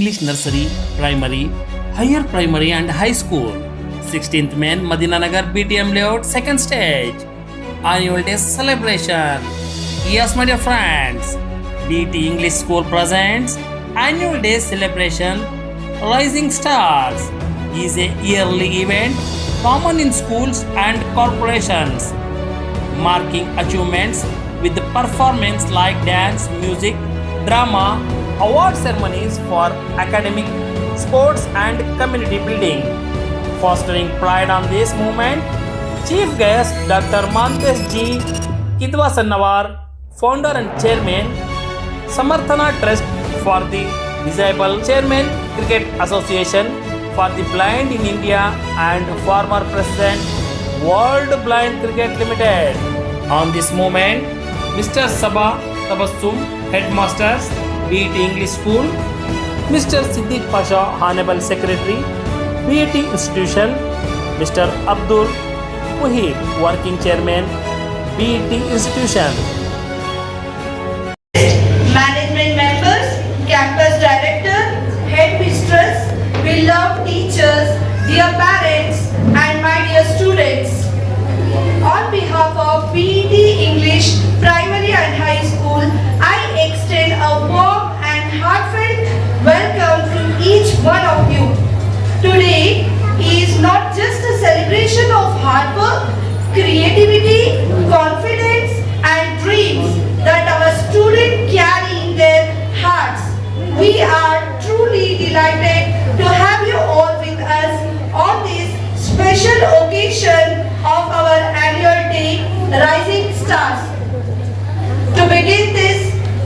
English Nursery, Primary, Higher Primary and High School. 16th Main, Madinanagar BTM Layout, second stage. Annual Day celebration. Yes, my dear friends, BT English School presents Annual Day celebration. Rising Stars is a yearly event common in schools and corporations, marking achievements with the performance like dance, music, drama, award ceremonies for academic, sports and community building. Fostering pride on this movement, Chief Guest Dr. Mantesh G. Kidwa Sannawar, Founder and Chairman, Samarthana Trust for the Disabled, Chairman, Cricket Association for the Blind in India and former President, World Blind Cricket Limited. On this moment, Mr. Sabha Tabassum, Headmasters, BET English School, Mr. Siddiq Pasha, Honorable Secretary, BET Institution, Mr. Abdul Muhib, Working Chairman, BET Institution. Management members, campus director, headmistress, beloved teachers, dear parents, and my dear students. On behalf of BET English Primary and High School, I extend a warm and heartfelt welcome to each one of you. Today is not just a celebration of hard work, creativity, confidence, and dreams that our students carry in their hearts. We are truly delighted to have you all with us on this special occasion of our annual day, Rising Stars. To begin this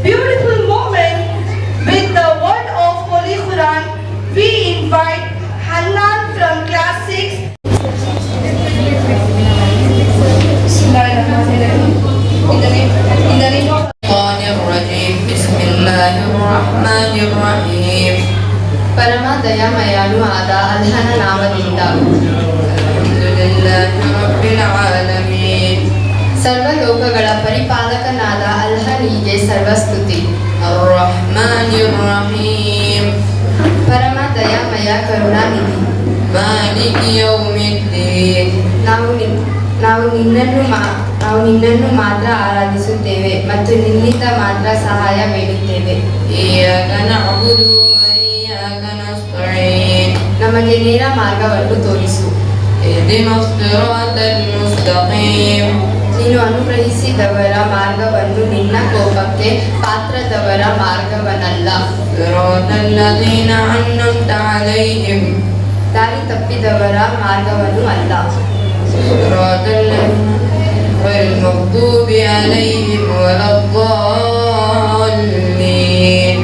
beautiful moment with the word of Holy Quran, we invite Hanan from class 6. In the name of Bismillahirrahmanirrahim. ಪರಮ ದಯಾಮಯನೂ ಆದ ಅಲ್ಲಾಹನ ನಾಮದಿಂದ ಅಲ್ಹಮ್ದುಲಿಲ್ಲಾಹಿ ರಬ್ಬಿಲ್ ಆಲಮೀನ್. ಸರ್ವ ಲೋಕಗಳ ಪರಿಪಾಲಕನಾದ ಅಲ್ಲಾಹನಿಗೆ ಸರ್ವಸ್ತುತಿ. ಅರ್-ರಹ್ಮಾನಿರ್ ರಹೀಮ್. ಪರಮ ದಯಾಮಯ Karunanidhi. Maliki ಯೌಮಿದ್ದೀನ್. ನಾವು ನಿನ್ನನ್ನು ಮಾತ್ರ ಆರಾಧಿಸುತ್ತೇವೆ ಮತ್ತು ನಿನ್ನಿಂದ ಮಾತ್ರ ಸಹಾಯ ಬೇಡುತ್ತೇವೆ. ಇಯ್ಯಾಕ ನಅಬುದು ವ ಇಯ್ಯಾಕ ನಸ್ತഈನ್. ನಮಗೆ ನೇರ ಮಾರ್ಗವನ್ನು ತೋರಿಸು. ಇಹ್ದಿನಸ್ ಸಿರಾತಲ್ ಮುಸ್ತಕೀಮ್. ನೀನು ಅನುಗ್ರಹಿಸಿದವರ ಮಾರ್ಗವನ್ನು ನಿನ್ನ ಕೋಪಕ್ಕೆ ಪಾತ್ರದವರ ಮಾರ್ಗವನ್ನಲ್ಲ. ಸಿರಾತಲ್ ಲದೀನ ಅನ್ಅಮ್ತ ಅಲೈಹಿಮ್. ದಾರಿ ತಪ್ಪಿದವರ ಮಾರ್ಗವನ್ನು ಅಲ್ಲ. والمغضوب عليهم ولا الضالين.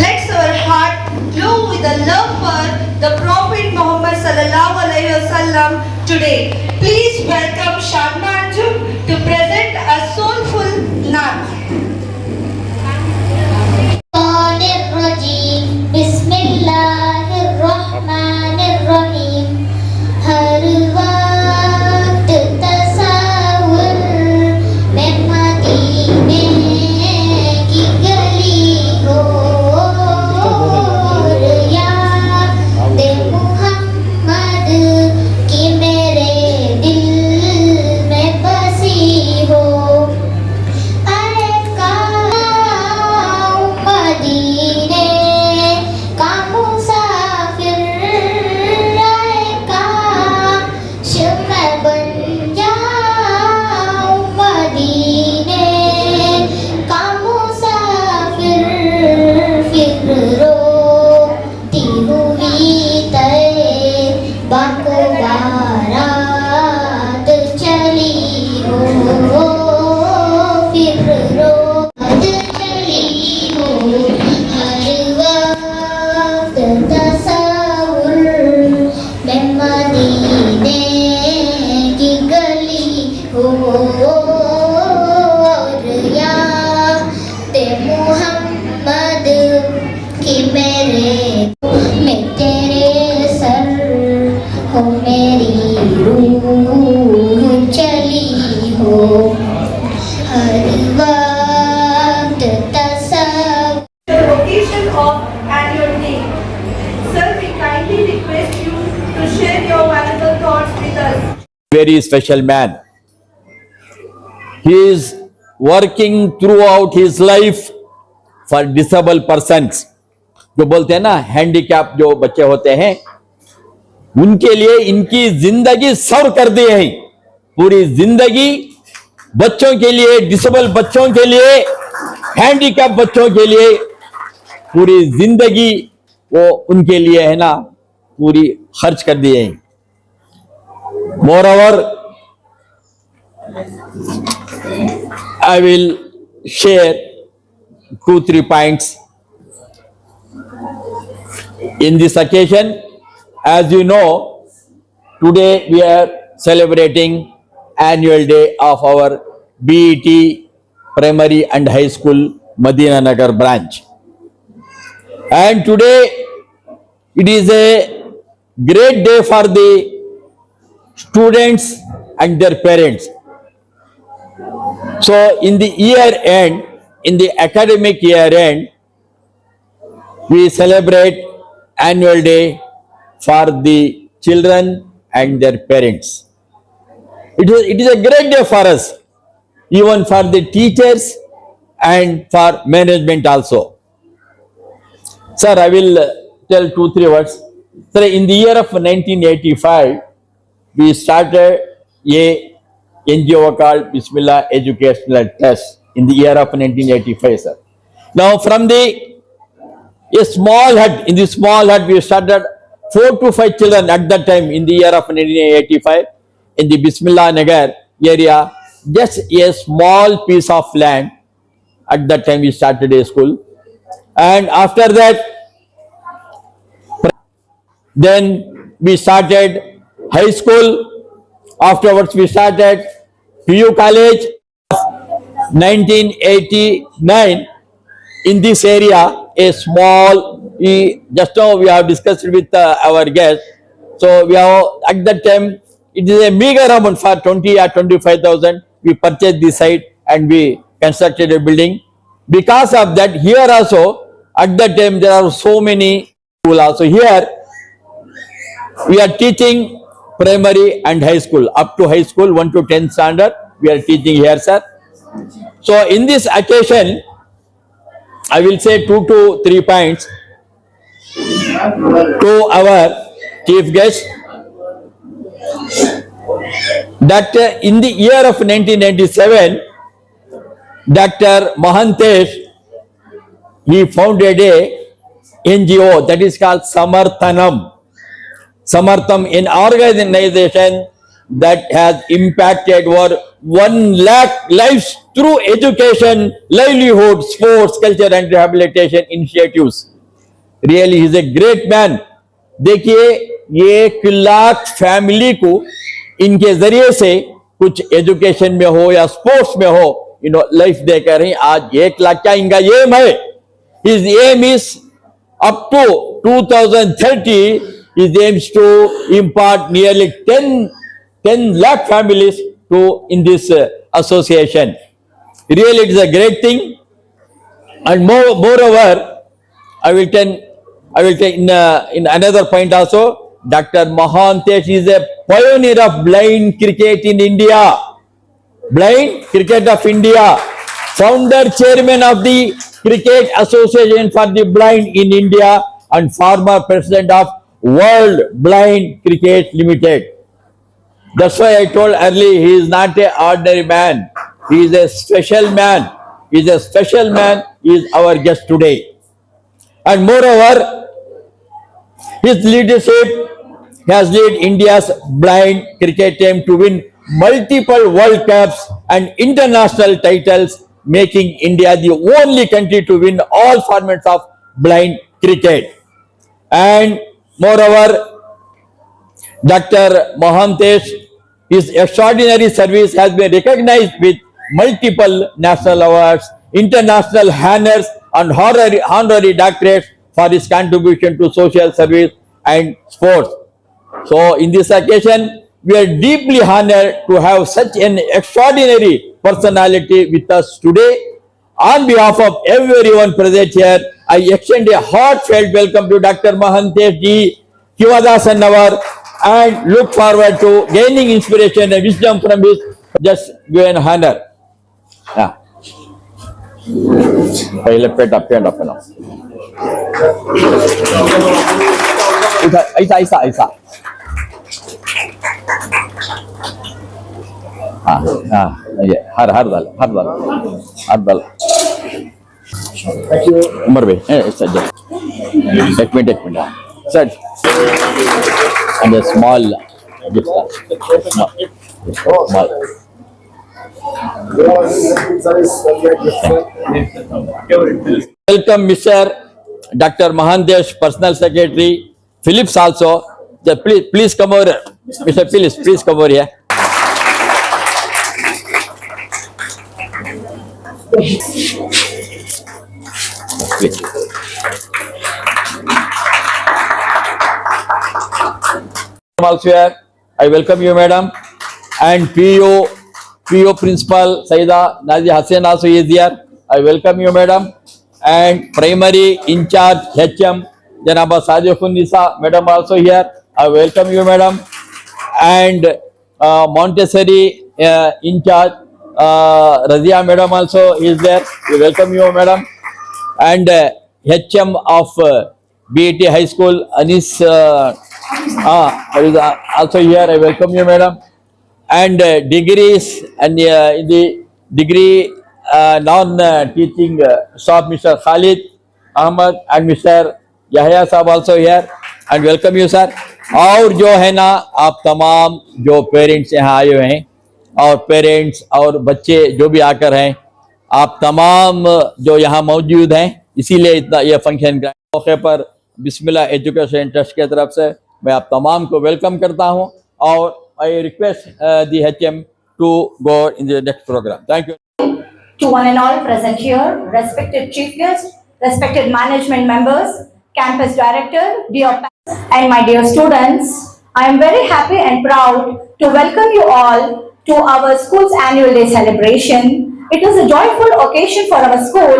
Let's our heart glow with the love for the Prophet Muhammad sallallahu alaihi wasallam today. Please welcome Sharma Anjum to present a soulful naat. Bismillahirrahmanirrahim. हर वक्त तस्वुर में मदीने की गली हो याद मुहम्मद की मेरे दिल में बसी हो. अरे काऊ मदीने का मुसाफिर मोहम्मद की मेरे मैं तेरे सर हो मेरी रूह चली हो हर वक्त तस्वीर. The occasion of annual day. Sir, we kindly request you to share your valuable thoughts with us. Very special man. He is working throughout his life for disabled persons. जो बोलते हैं ना हैंडीकैप जो बच्चे होते हैं उनके लिए इनकी जिंदगी सर्व कर दी है. पूरी जिंदगी बच्चों के लिए, डिसेबल बच्चों के लिए, हैंडीकैप बच्चों के लिए पूरी जिंदगी वो उनके लिए है ना पूरी खर्च कर दिए हैं. Moreover, I will share 2-3 points in this occasion. As you know, today we are celebrating annual day of our BET Primary and High School Madina Nagar branch. And today it is a great day for the students and their parents. So in the year end, in the academic year end, we celebrate annual day for the children and their parents. It is a great day for us, even for the teachers and for management also. Sir, I will tell 2-3 words. Sir, in the year of 1985, we started a NGO called Bismillah Educational Trust in the year of 1985, sir. Now, from a small hut, in the small hut, we started 4 to 5 children at that time in the year of 1985 in the Bismillah Nagar area, just a small piece of land. At that time, we started a school. And after that, then we started high school. Afterwards, we started PU College. 1989, in this area, a small, just now we have discussed with our guests. So we have, at that time, it is a meager amount for 20 or 25,000. We purchased the site and we constructed a building. Because of that, here also, at that time, there are so many schools also. Here, we are teaching primary and high school, up to high school, 1 to 10 standard. We are teaching here, sir. So in this occasion, I will say 2 to 3 points to our chief guest, that in the year of 1997, Dr. Mahantesh, he founded a NGO that is called Samarthanam. Samartham, an organization that has impacted over 1 lakh lives through education, livelihood, sports, culture and rehabilitation initiatives. Really, he is a great man. देखिए ये 1 lakh family को इनके जरिए से कुछ education में हो या स्पोर्ट्स में हो, लाइफ देकर ही आज 1 लाख क्या इनका एम है. His aim is up to 2030. His aims to impart nearly 10 lakh families in this association. Really, it is a great thing. And moreover, I will take in another point also. Dr. Mahantesh is a pioneer of blind cricket in India. Blind cricket of India. Founder, chairman of the Cricket Association for the Blind in India and former president of World Blind Cricket Limited. That's why I told earlier, he is not an ordinary man. He is a special man. He is a special man. He is our guest today. And moreover, his leadership has led India's blind cricket team to win multiple World Cups and international titles, making India the only country to win all formats of blind cricket. And moreover, Dr. Mahantesh, his extraordinary service has been recognized with multiple national awards, international honors and honorary doctorates for his contribution to social service and sports. So in this occasion, we are deeply honored to have such an extraordinary personality with us today. On behalf of everyone present here, I extend a heartfelt welcome to Dr. Mahantesh Ji, Kivadas Annawar, and look forward to gaining inspiration and wisdom from his. Just give an honor. Yeah. पहले पेट अपना ऐसा ऐसा ऐसा हाँ हाँ ये हर दल उमर भाई ऐसा एक minute sir and a small gift small welcome Mr. Dr. Mahantesh, personal secretary, Phillips also. Please come over, Mr. Phillips, please come over here. Please. Also here, I welcome you, madam, and PO principal Saida Nazi Hassan also is here. I welcome you, madam, and primary in charge HM Janaba Sajifun Nisa, madam also here. I welcome you, madam, and Montessori in charge Razia madam also is there. We welcome you, madam, and HM of BET High School Anis is also here. I welcome you, madam, and degrees and in the degree non-teaching staff, Mr. Khalid Ahmad and Mr. Yahya Saab also here, and welcome you, sir. और जो है ना आप तमाम जो parents यहाँ आए हुए हैं और पेरेंट्स और बच्चे जो भी आकर हैं, आप तमाम जो यहाँ मौजूद हैं, इसीलिए इतना ये फंक्शन का मौके पर बिस्मिल्लाह एजुकेशन ट्रस्ट की तरफ से मैं आप तमाम को वेलकम करता हूँ और I request the HM to go in the next programme. Thank you. To one and all present here, respected chief guests, respected management members, campus director, dear parents, and my dear students, I am very happy and proud to welcome you all to our school's annual day celebration. It is a joyful occasion for our school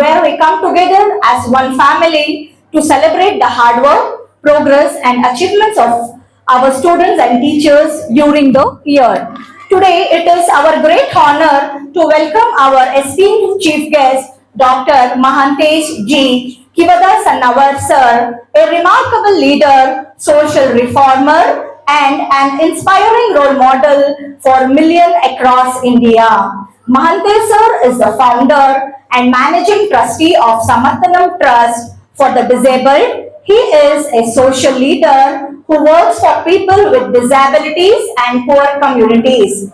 where we come together as one family to celebrate the hard work, progress, and achievements of our students and teachers during the year. Today, it is our great honor to welcome our esteemed chief guest, Dr. Mahantesh Ji Kivadas Annawar Sir, a remarkable leader, social reformer, and an inspiring role model for millions across India. Mahantesh Sir is the founder and managing trustee of Samarthanam Trust for the Disabled. He is a social leader who works for people with disabilities and poor communities.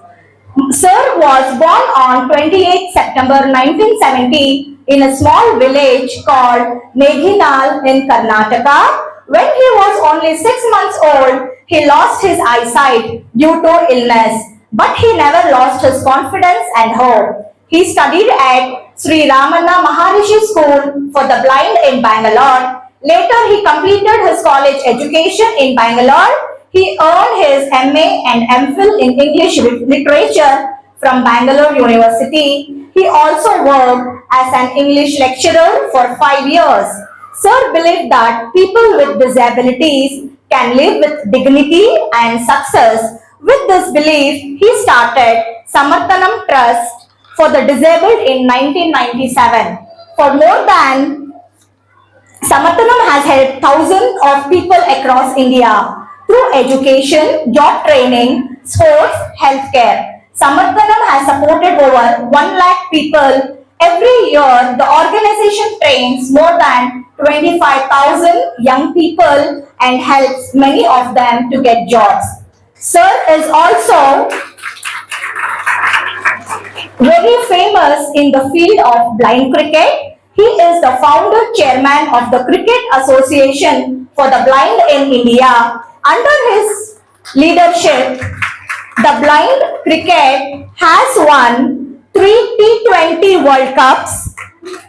Sir was born on 28 September 1970 in a small village called Meghinal in Karnataka. When he was only 6 months old, he lost his eyesight due to illness, but he never lost his confidence and hope. He studied at Sri Ramanna Maharishi School for the Blind in Bangalore. Later, he completed his college education in Bangalore. He earned his MA and MPhil in English Literature from Bangalore University. He also worked as an English lecturer for 5 years. Sir believed that people with disabilities can live with dignity and success. With this belief, he started Samarthanam Trust for the Disabled in 1997. For more than Samarthanam has helped thousands of people across India through education, job training, sports, healthcare. Samarthanam has supported over 1 lakh people. Every year, the organization trains more than 25,000 young people and helps many of them to get jobs. Sir is also very famous in the field of blind cricket. He is the founder chairman of the Cricket Association for the Blind in India. Under his leadership, the blind cricket has won 3 T20 World Cups,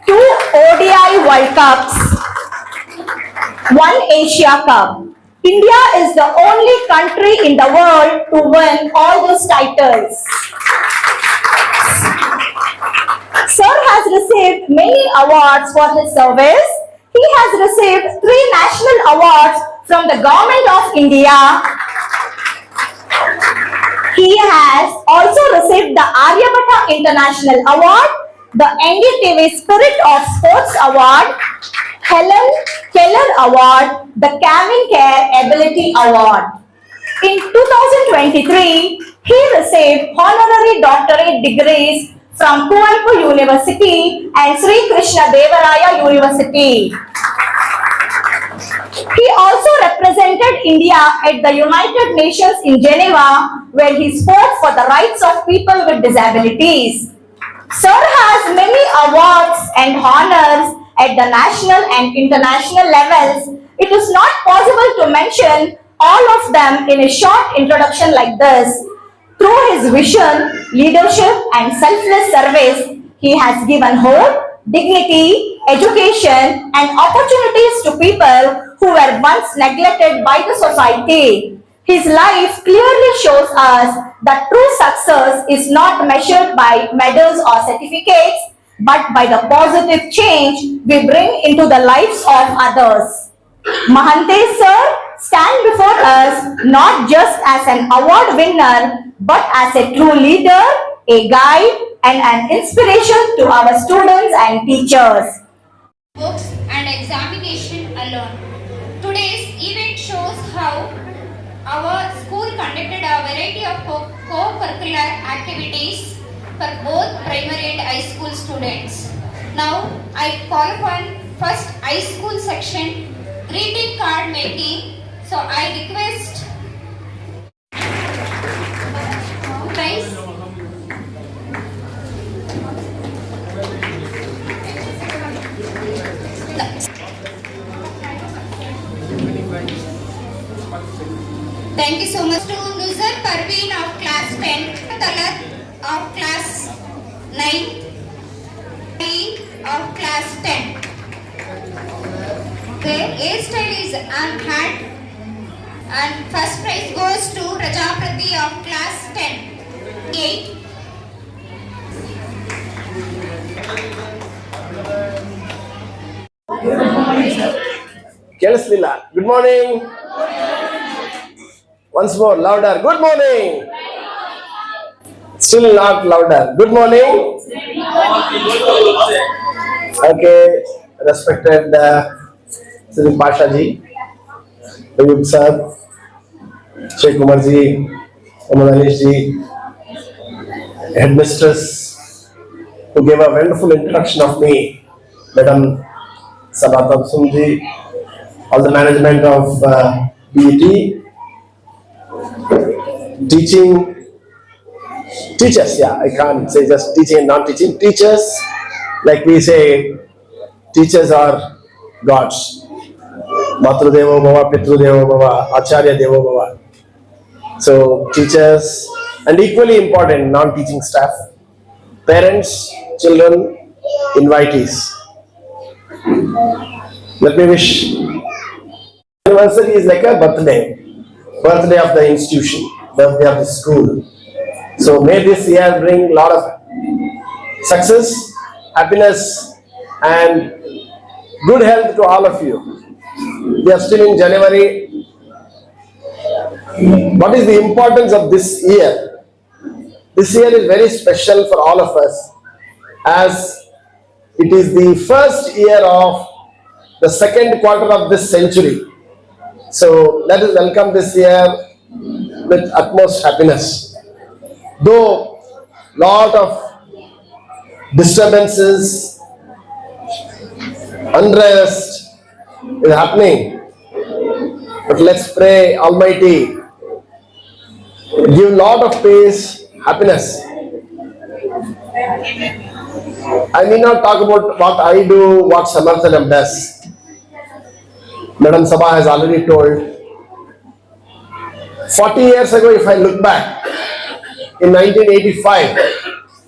2 ODI World Cups, 1 Asia Cup. India is the only country in the world to win all these titles. Sir has received many awards for his service. He has received 3 national awards from the Government of India. He has also received the Aryabhatta International Award, the NDTV Spirit of Sports Award, Helen Keller Award, the Calvin Care Ability Award. In 2023, he received honorary doctorate degrees from Kuala University and Sri Krishna Devaraya University. He also represented India at the United Nations in Geneva, where he spoke for the rights of people with disabilities. Sir has many awards and honors at the national and international levels. It is not possible to mention all of them in a short introduction like this. Through his vision, leadership, and selfless service, he has given hope, dignity, education, and opportunities to people who were once neglected by the society. His life clearly shows us that true success is not measured by medals or certificates, but by the positive change we bring into the lives of others. Mahante sir stand before us not just as an award winner, but as a true leader, a guide, and an inspiration to our students and teachers. Books and examination alone. Today's event shows how our school conducted a variety of co-curricular activities for both primary and high school students. Now, I call upon first high school section greeting card making. So, I request guys. Thank you so much to Nuzar Parveen of class 10, Talat of class 9, of class 10. Okay, hairstyle is on hand and first prize goes to Rajaprati of class 10. 8. Kelasvilla, good morning. Once more, louder. Good morning. Still not louder. Good morning. Okay, respected Sri Pasha ji, Ayub sir, Sheikh Umar ji, Ahmad Anish ji, headmistress, who gave a wonderful introduction of me, Madam Sabatab Sumji, all the management of BET, teachers, yeah, I can't say just teaching and non-teaching, teachers, like we say, teachers are gods. Matru Devo Bhava, Pitru Devo Bhava, Acharya Devo Bhava. So, teachers, and equally important, non-teaching staff, parents, children, invitees. Let me wish. Anniversary is like a birthday of the institution, birthday of the school. So may this year bring a lot of success, happiness, and good health to all of you. We are still in January. What is the importance of this year? This year is very special for all of us, as it is the first year of the second quarter of this century. So let us welcome this year with utmost happiness. Though lot of disturbances, unrest is happening, but let's pray Almighty give lot of peace, happiness. I may not talk about what I do, what Samarthanam does. Madam Sabha has already told. 40 years ago, if I look back, in 1985,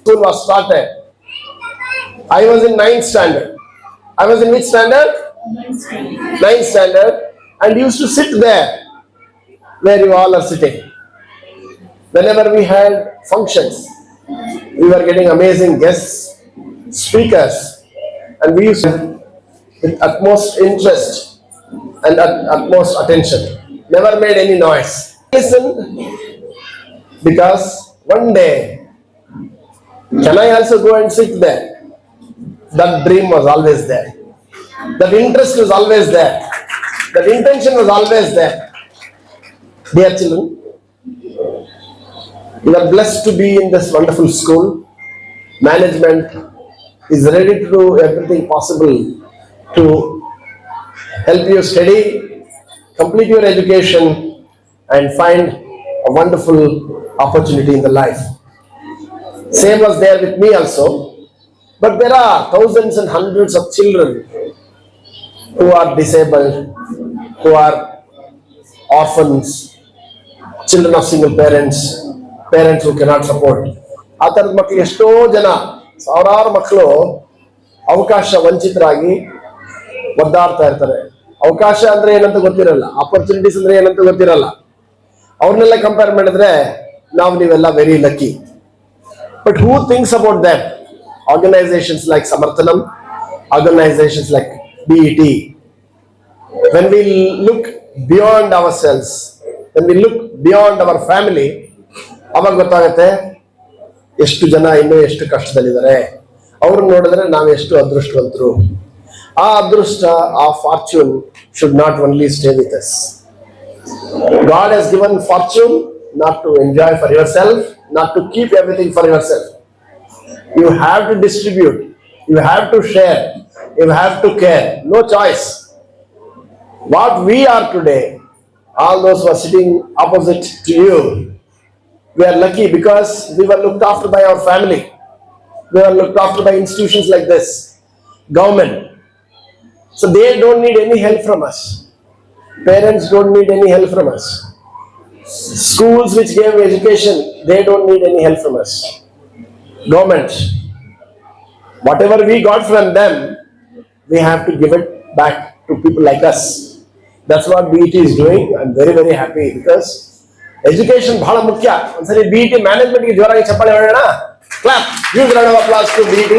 school was started. I was in 9th standard. I was in which standard? 9th standard. And used to sit there where you all are sitting. Whenever we had functions, we were getting amazing guests, speakers, and we used to with utmost interest and utmost attention. Never made any noise. Listen, because one day, can I also go and sit there? That dream was always there. That interest was always there. That intention was always there. Dear children, you are blessed to be in this wonderful school. Management is ready to do everything possible to help you study, complete your education, and find a wonderful opportunity in the life. Same was there with me also. But there are thousands and hundreds of children who are disabled, who are orphans, children of single parents, parents who cannot support. ಆ ಥರದ ಮಕ್ಕಳು ಎಷ್ಟೋ ಜನ, ಸಾವಿರಾರು ಮಕ್ಕಳು ಅವಕಾಶ ವಂಚಿತರಾಗಿ ಒದ್ದಾಡ್ತಾ ಇರ್ತಾರೆ. ಅವಕಾಶ ಅಂದ್ರೆ ಏನಂತ ಗೊತ್ತಿರಲ್ಲ, ಆಪರ್ಚುನಿಟೀಸ್ ಅಂದ್ರೆ ಏನಂತ ಗೊತ್ತಿರಲ್ಲ. ಅವ್ರನ್ನೆಲ್ಲ ಕಂಪೇರ್ ಮಾಡಿದ್ರೆ ನೀವೆಲ್ಲ very lucky. But who thinks about that? Organizations like Samarthanam, organizations like BET. When we look beyond ourselves, when we look beyond our family, ಅವಾಗ ಗೊತ್ತಾಗುತ್ತೆ ಎಷ್ಟು ಜನ ಇನ್ನೂ ಎಷ್ಟು ಕಷ್ಟದಲ್ಲಿದ್ದಾರೆ. ಅವ್ರನ್ನ ನೋಡಿದ್ರೆ ನಾವು ಎಷ್ಟು ಅದೃಷ್ಟವಂತರು. ಆ ಅದೃಷ್ಟ, ಆ fortune should not only stay with us. God has given fortune not to enjoy for yourself, not to keep everything for yourself. You have to distribute, you have to share, you have to care. No choice. What we are today, all those who are sitting opposite to you, we are lucky because we were looked after by our family. We were looked after by institutions like this, government. So they don't need any help from us. Parents don't need any help from us. Schools which gave education, they don't need any help from us. Government, whatever we got from them, we have to give it back to people like us. That's what BET is doing. I'm very, very happy because education bhala mukhya. Once BET management ki joragi chappali hodona. Clap. Huge round of applause to BET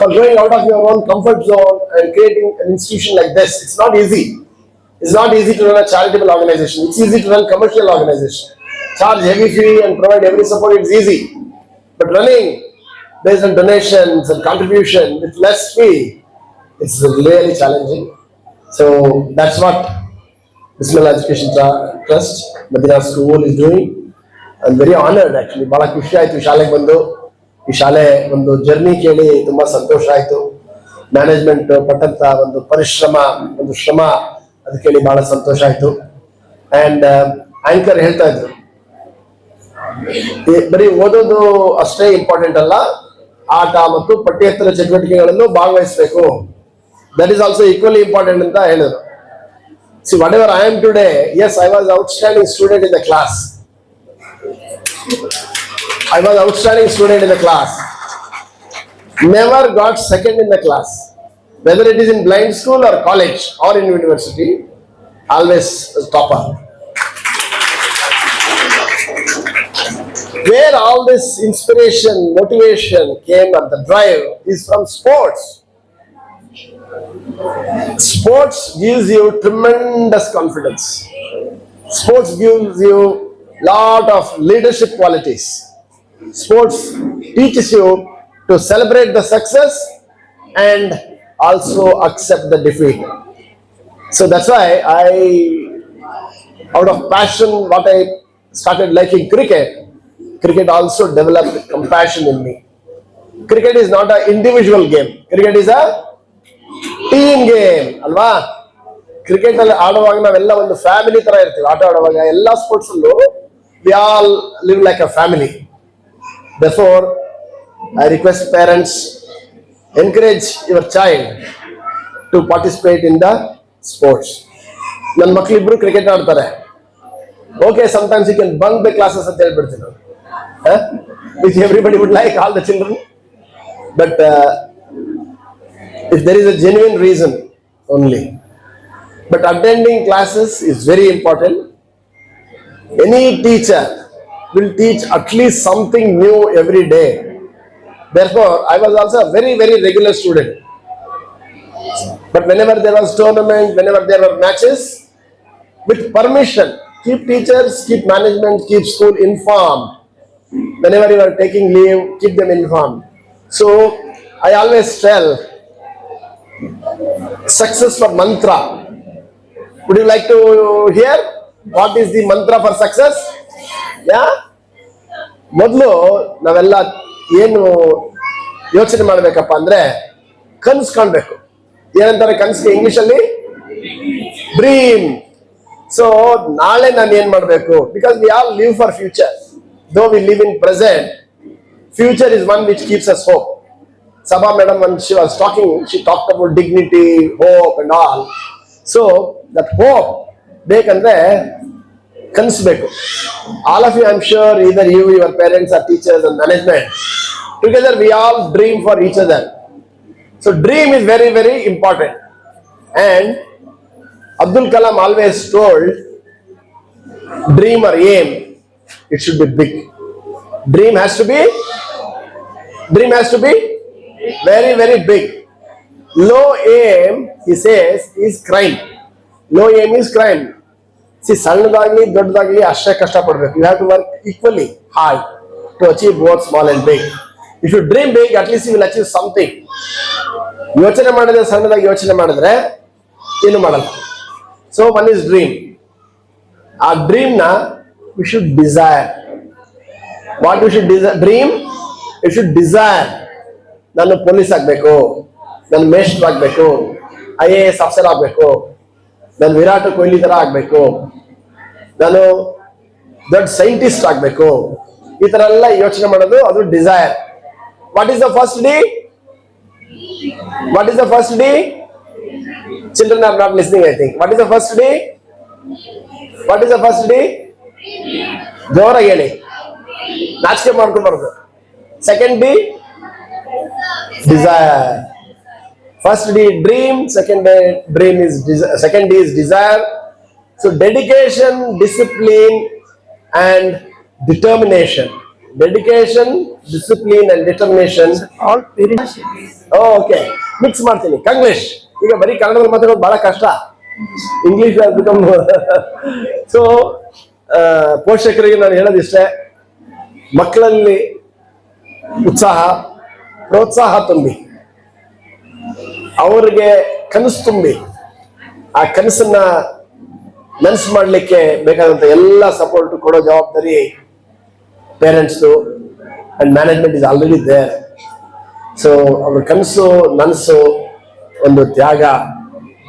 for going out of your own comfort zone and creating an institution like this. It's not easy. It's not easy to run a charitable organization. It's easy to run commercial organization. Charge heavy fee and provide every support. It's easy. But running based on donations and contribution with less fee, it's really challenging. So that's what Bismillah Education Trust, Madina School is doing. I'm very honored actually. Bala ಖುಷಿ ಆಯ್ತು ಶಾಲೆಗೆ ಬಂದು. ಈ ಶಾಲೆ ಒಂದು journey ಕೇಳಿ ತುಂಬಾ ಸಂತೋಷ ಆಯ್ತು. ಮ್ಯಾನೇಜ್ಮೆಂಟ್ ಪಟ್ಟಂತ ಒಂದು ಪರಿಶ್ರಮ, ಒಂದು ಶ್ರಮ ಅದು ಕೇಳಿ ಬಹಳ ಸಂತೋಷ ಆಯ್ತು. ಅಂಡ್ ಆಂಕರ್ ಹೇಳ್ತಾ ಇದ್ರು, ಬರೀ ಓದೋದು ಅಷ್ಟೇ ಇಂಪಾರ್ಟೆಂಟ್ ಅಲ್ಲ, ಆಟ ಮತ್ತು ಪಠ್ಯೇತರ ಚಟುವಟಿಕೆಗಳಲ್ಲೂ ಭಾಗವಹಿಸಬೇಕು. That is also equally important ಅಂತ ಹೇಳಿದ್ರು. See what ever I am today, yes, I was outstanding student in the class. I was outstanding student in the class. Never got second in the class. Whether it is in blind school or college or in university, always topper. Where all this inspiration, motivation came and the drive is from sports. Sports gives you tremendous confidence. Sports gives you lot of leadership qualities. Sports teaches you to celebrate the success and also accept the defeat. So that's why out of passion, what I started liking cricket also developed compassion in me. Cricket is not an individual game. Cricket is a team game. Alva? Cricket alli ಆಡುವಾಗ ನಾವೆಲ್ಲ ಒಂದು family ತರ ಇರ್ತೀವಿ. ಆಟ ಆಡುವಾಗ ಎಲ್ಲ sports ಅಲ್ಲೂ we all live like a family. Therefore, I request parents, encourage your child to participate in the sports. ನನ್ನ ಮಕ್ಕಳಿಬ್ರು ಕ್ರಿಕೆಟ್ ಆಡ್ತಾರೆ. Okay, sometimes you can bunk the classes ಅಂತ ಹೇಳ್ಬಿಡ್ತೀನಿ ನಾನು. Which everybody would like, all the children. But if there is a genuine reason only. But attending classes is very important. Any teacher will teach at least something new every day. Therefore, I was also a very, very regular student. But whenever there was tournament, whenever there were matches, with permission, keep teachers, keep management, keep school informed. Whenever you are taking leave, keep them informed. So I always tell, success for mantra. Would you like to hear what is the mantra for success? Yeah? ಮೊದಲು ನಾವೆಲ್ಲ ಏನು ಯೋಚನೆ ಮಾಡ್ಬೇಕಪ್ಪ ಅಂದ್ರೆ ಕನ್ಸು ಕಾಣ್ಬೇಕು. ಏನಂತಾರೆ ಕನ್ಸಿಗೆ ಇಂಗ್ಲಿಷಲ್ಲಿ? Dream. So ನಾಳೆ ನಾನು ಏನ್ ಮಾಡ್ಬೇಕು? Because we all live for future. Though we live in present, future is one which keeps us hope. Sabha madam, when she was talking, she talked about dignity, hope and all. So that hope ಬೇಕಂದ್ರೆ ಕನಸಬೇಕು. All of you, I'm sure, either you, your parents or teachers and management, together we all dream for each other. So dream is very, very important. And Abdul Kalam always told, dream or aim, it should be big. Dream has to be very, very big. Low aim, he says, is crime. Low aim is crime. See, ಸಣ್ಣದಾಗ್ಲಿ ದೊಡ್ಡದಾಗ್ಲಿ ಅಷ್ಟೇ ಕಷ್ಟಪಡ್ಬೇಕು. You have to work equally hard to achieve both small and big. If you dream big, at least you will achieve something. ಯೋಚನೆ ಮಾಡಿದ್ರೆ ಸಣ್ಣದಾಗಿ ಯೋಚನೆ ಮಾಡಿದ್ರೆ ಏನು ಮಾಡಲ್ಲ. So one is dream. ಆ dream ನ we should desire. What we should desire? Dream, we should desire. ನಾನು ಪೊಲೀಸ್ ಆಗ್ಬೇಕು, ನಾನು ಮೇಷ್ಟ್ರು ಆಗ್ಬೇಕು, IAS ಆಫೀಸರ್ ಆಗ್ಬೇಕು, ನಾನು ವಿರಾಟ್ ಕೊಹ್ಲಿ ತರ ಆಗ್ಬೇಕು, ನಾನು ದೊಡ್ಡ ಸೈಂಟಿಸ್ಟ್ ಆಗ್ಬೇಕು, ಈ ತರ ಎಲ್ಲ ಯೋಚನೆ ಮಾಡೋದು ಅದು desire. What is the first D? What is the first D? Children are not listening, I think. What is the first D? What is the first D? ಜೋರಾಗಿ ಹೇಳಿ, ನಾಚಿಕೆ ಮಾಡ್ಕೊಂಡ್ಬಾರ್ದು. Second D? Desire. First D dream, second D is desire. So dedication, discipline and determination. Dedication, discipline and determination. All parents. Oh, okay. Mix ಮಾಡ್ತೀನಿ. Konglish. ಈಗ ಬರೀ ಕನ್ನಡದಲ್ಲಿ ಮಾತಾಡೋದು ಬಹಳ ಕಷ್ಟ. English has become so ಪೋಷಕರಿಗೆ ನಾನು ಹೇಳೋದಿಷ್ಟೇ, ಮಕ್ಕಳಲ್ಲಿ ಉತ್ಸಾಹ, ಪ್ರೋತ್ಸಾಹ ತುಂಬಿ, ಅವರಿಗೆ ಕನಸು ತುಂಬಿ, ಆ ಕನಸನ್ನ ನನಸು ಮಾಡಲಿಕ್ಕೆ ಬೇಕಾದಂತ ಎಲ್ಲ ಸಪೋರ್ಟ್ ಕೊಡೋ ಜವಾಬ್ದಾರಿ parents and management is already there. So ಅವ್ರ ಕನಸು ನನಸು ಒಂದು ತ್ಯಾಗ,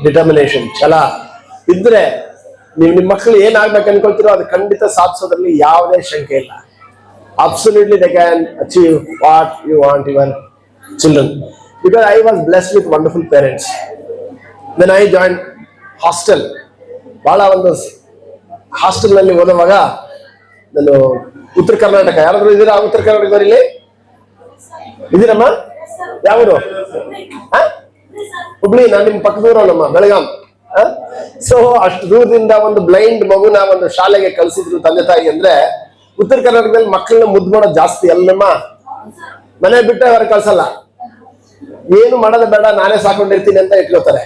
ಡಿಟರ್ಮಿನೇಷನ್, ಛಲ ಇದ್ರೆ ನೀವು ನಿಮ್ಮ ಮಕ್ಕಳು ಏನಾಗ್ಬೇಕು ಅನ್ಕೊಳ್ತೀರೋ ಅದು ಖಂಡಿತ ಸಾಧಿಸೋದ್ರಲ್ಲಿ ಯಾವುದೇ ಶಂಕೆ ಇಲ್ಲ. Absolutely they can achieve what you want your children. Because I was blessed with wonderful parents. When I joined hostel, ಬಹಳ ಒಂದು ಹಾಸ್ಟೆಲ್ ನಲ್ಲಿ ಓದುವಾಗ ನಾನು ಉತ್ತರ ಕರ್ನಾಟಕ, ಯಾರಾದ್ರೂ ಇದೀರಾ ಉತ್ತರ ಕರ್ನಾಟಕದವ್ರು ಇಲ್ಲಿ? ಇದೀರಮ್ಮ? ಯಾವರು? ಹುಬ್ಳಿ. ನಾನು ನಿಮ್ಮ ಪಕ್ಕದೂರು, ನಮ್ಮ ಬೆಳಗಾಂ. ಸೊ ಅಷ್ಟು ದೂರದಿಂದ ಒಂದು ಬ್ಲೈಂಡ್ ಮಗುನ ಒಂದು ಶಾಲೆಗೆ ಕಳಿಸಿದ್ರು ತಂದೆ ತಾಯಿ ಅಂದ್ರೆ, ಉತ್ತರ ಕರ್ನಾಟಕದಲ್ಲಿ ಮಕ್ಕಳನ್ನ ಮುದ್ದು ಮಾಡೋದು ಜಾಸ್ತಿ ಅಲ್ಲಮ್ಮ. ಮನೆ ಬಿಟ್ಟೆ ಹೊರ ಕಳ್ಸಲ್ಲ, ಏನು ಮಾಡೋದು ಬೇಡ ನಾನೇ ಸಾಕೊಂಡಿರ್ತೀನಿ ಅಂತ ಇಟ್ಕೋತಾರೆ.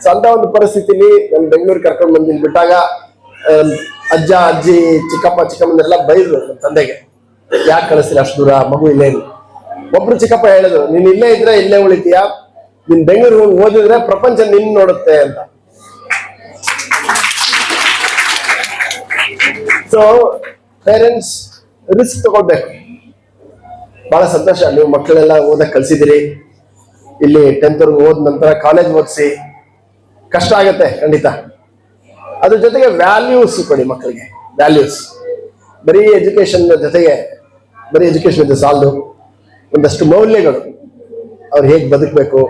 ಸೊ ಅಂತ ಒಂದು ಪರಿಸ್ಥಿತಿಲಿ ನಾನು ಬೆಂಗಳೂರು ಕರ್ಕೊಂಡು ಬಂದಿಲ್ಲಿ ಬಿಟ್ಟಾಗ ಅಜ್ಜ ಅಜ್ಜಿ ಚಿಕ್ಕಪ್ಪ ಚಿಕ್ಕಮ್ಮನೆಲ್ಲ ಬೈದ್ರು ನನ್ನ ತಂದೆಗೆ, ಯಾಕೆ ಕಳಿಸ್ತೀರಿ ಅಷ್ಟು ದೂರ, ಮಗು ಇಲ್ಲೇ ಇಲ್ಲ. ಒಬ್ರು ಚಿಕ್ಕಪ್ಪ ಹೇಳಿದ್ರು, ನೀನ್ ಇಲ್ಲೇ ಇದ್ರೆ ಇಲ್ಲೇ ಉಳಿತೀಯ, ನೀನ್ ಬೆಂಗಳೂರು ಹೋಗಿ ಓದಿದ್ರೆ ಪ್ರಪಂಚ ನಿನ್ ನೋಡುತ್ತೆ ಅಂತ. ಸೊ ಪೇರೆಂಟ್ಸ್ ರಿಸ್ಕ್ ತಗೊಳ್ಬೇಕು. ಬಹಳ ಸಂತೋಷ, ನೀವು ಮಕ್ಕಳೆಲ್ಲ ಓದಕ್ ಕಲ್ಸಿದಿರಿ. ಇಲ್ಲಿ 10th ವರೆಗೂ ಓದ್ ನಂತರ ಕಾಲೇಜ್ ಓದಿಸಿ, ಕಷ್ಟ ಆಗತ್ತೆ ಖಂಡಿತ. ಅದ್ರ ಜೊತೆಗೆ ವ್ಯಾಲ್ಯೂಸ್ ಕೊಡಿ ಮಕ್ಕಳಿಗೆ. ವ್ಯಾಲ್ಯೂಸ್ ಬರೀ ಎಜುಕೇಶನ್ ಜೊತೆಗೆ, ಬರೀ ಎಜುಕೇಶನ್ ಜೊತೆ ಸಾಲದು, ಒಂದಷ್ಟು ಮೌಲ್ಯಗಳು, ಅವ್ರು ಹೇಗೆ ಬದುಕಬೇಕು.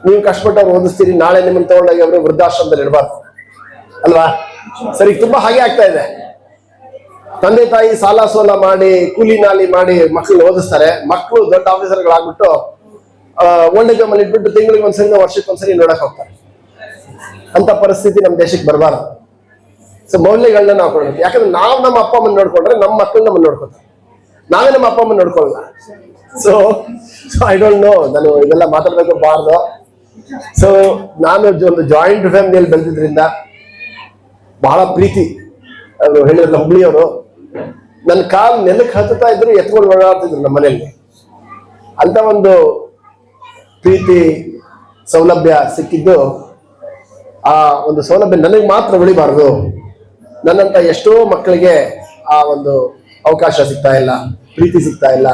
ನೀವು ಕಷ್ಟಪಟ್ಟು ಅವ್ರು ಓದಿಸ್ತೀರಿ, ನಾಳೆ ನಿಮ್ಮನ್ನು ತಗೊಂಡಾಗ ಅವರು ವೃದ್ಧಾಶ್ರಮದಲ್ಲಿ ಇಡಬಾರ್ದು ಅಲ್ವಾ? ಸರಿ, ತುಂಬಾ ಹಾಗೆ ಆಗ್ತಾ ಇದೆ. ತಂದೆ ತಾಯಿ ಸಾಲ ಸೋಲ ಮಾಡಿ ಕೂಲಿ ನಾಲಿ ಮಾಡಿ ಮಕ್ಕಳನ್ನ ಓದಿಸ್ತಾರೆ. ಮಕ್ಕಳು ದೊಡ್ಡ ಆಫೀಸರ್ಗಳಾಗ್ಬಿಟ್ಟು ಓಲ್ಡ್ ಏಜ್ ಹೋಮ್ ಅಲ್ಲಿ ಇಟ್ಬಿಟ್ಟು ತಿಂಗಳಿಗೆ ಒಂದ್ಸರಿ ವರ್ಷಕ್ಕೊಂದ್ಸರಿ ನೋಡಕ್ ಹೋಗ್ತಾರೆ. ಅಂತ ಪರಿಸ್ಥಿತಿ ನಮ್ಮ ದೇಶಕ್ಕೆ ಬರಬಾರ್ದು. ಸೊ ಮೌಲ್ಯಗಳನ್ನ ನಾವು ಕೊಡ್ಬೇಕು. ಯಾಕಂದ್ರೆ ನಾವು ನಮ್ಮ ಅಪ್ಪ ಅಮ್ಮನ ನೋಡ್ಕೊಂಡ್ರೆ ನಮ್ಮ ಮಕ್ಕಳು ನಮ್ಮನ್ನ ನೋಡ್ಕೊತಾರೆ. ನಾವೇ ನಮ್ಮ ಅಪ್ಪ ಅಮ್ಮನ ನೋಡ್ಕೊಳ್ಳಲ್ಲ. ಸೊ ಐ ಡೋಂಟ್ ನೋ, ನಾನು ಇದೆಲ್ಲ ಮಾತಾಡ್ಬೇಕು ಬಾರ್ದು. ಸೊ ನಾನು ಒಂದು ಜಾಯಿಂಟ್ ಫ್ಯಾಮಿಲಿಯಲ್ಲಿ ಬೆಳೆದಿದ್ರಿಂದ ಬಹಳ ಪ್ರೀತಿ. ಅವರು ಹೇಳಿದ್ರಲ್ಲ ಹುಬ್ಳಿಯವರು, ನನ್ನ ಕಾಲ್ ನೆಲಕ್ಕೆ ಹತ್ತುತ್ತಾ ಇದ್ರು ಎತ್ಕೊಂಡು ಓಡಾಡ್ತಿದ್ರು ನಮ್ಮ ಮನೆಯಲ್ಲಿ. ಅಂತ ಒಂದು ಪ್ರೀತಿ ಸೌಲಭ್ಯ ಸಿಕ್ಕಿದ್ದು. ಆ ಒಂದು ಸೌಲಭ್ಯ ನನಗೆ ಮಾತ್ರ ಉಳಿಬಾರ್ದು, ನನ್ನಂತ ಎಷ್ಟೋ ಮಕ್ಕಳಿಗೆ ಆ ಒಂದು ಅವಕಾಶ ಸಿಗ್ತಾ ಇಲ್ಲ, ಪ್ರೀತಿ ಸಿಗ್ತಾ ಇಲ್ಲ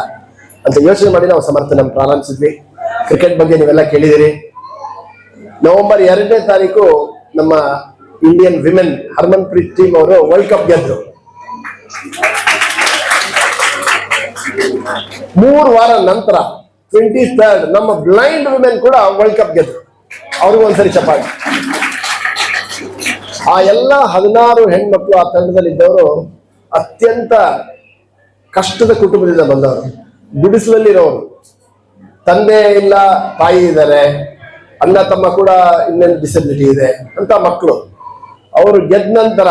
ಅಂತ ಯೋಚನೆ ಮಾಡಿ ನಾವು ಸಮರ್ಥನ ಪ್ರಾರಂಭಿಸಿದ್ವಿ. ಕ್ರಿಕೆಟ್ ಬಗ್ಗೆ ನೀವೆಲ್ಲ ಕೇಳಿದಿರಿ. ನವೆಂಬರ್ 2ನೇ ತಾರೀಕು ನಮ್ಮ ಇಂಡಿಯನ್ ವಿಮೆನ್ ಹರ್ಮನ್ಪ್ರೀತ್ ಟೀಮ್ ಅವರು ವರ್ಲ್ಡ್ ಕಪ್ ಗೆದ್ರು. 3 ವಾರ ನಂತರ 23rd ನಮ್ಮ ಬ್ಲೈಂಡ್ ವಿಮೆನ್ ಕೂಡ ವರ್ಲ್ಡ್ ಕಪ್ ಗೆದ್ರು. ಅವ್ರಿಗೂ ಒಂದ್ಸರಿ ಚಪ್ಪಾಳೆ. ಆ ಎಲ್ಲ 16 ಹೆಣ್ಮಕ್ಳು ಆ ತಂಡದಲ್ಲಿದ್ದವರು ಅತ್ಯಂತ ಕಷ್ಟದ ಕುಟುಂಬದಿಂದ ಬಂದವರು, ಗುಡಿಸಲಲ್ಲಿರೋರು, ತಂದೆ ಇಲ್ಲ ತಾಯಿ ಇದ್ದಾರೆ, ಅಣ್ಣ ತಮ್ಮ ಕೂಡ ಇನ್ನೊಂದು ಡಿಸಬಿಲಿಟಿ ಇದೆ ಅಂತ ಮಕ್ಕಳು. ಅವರು ಗೆದ್ದ ನಂತರ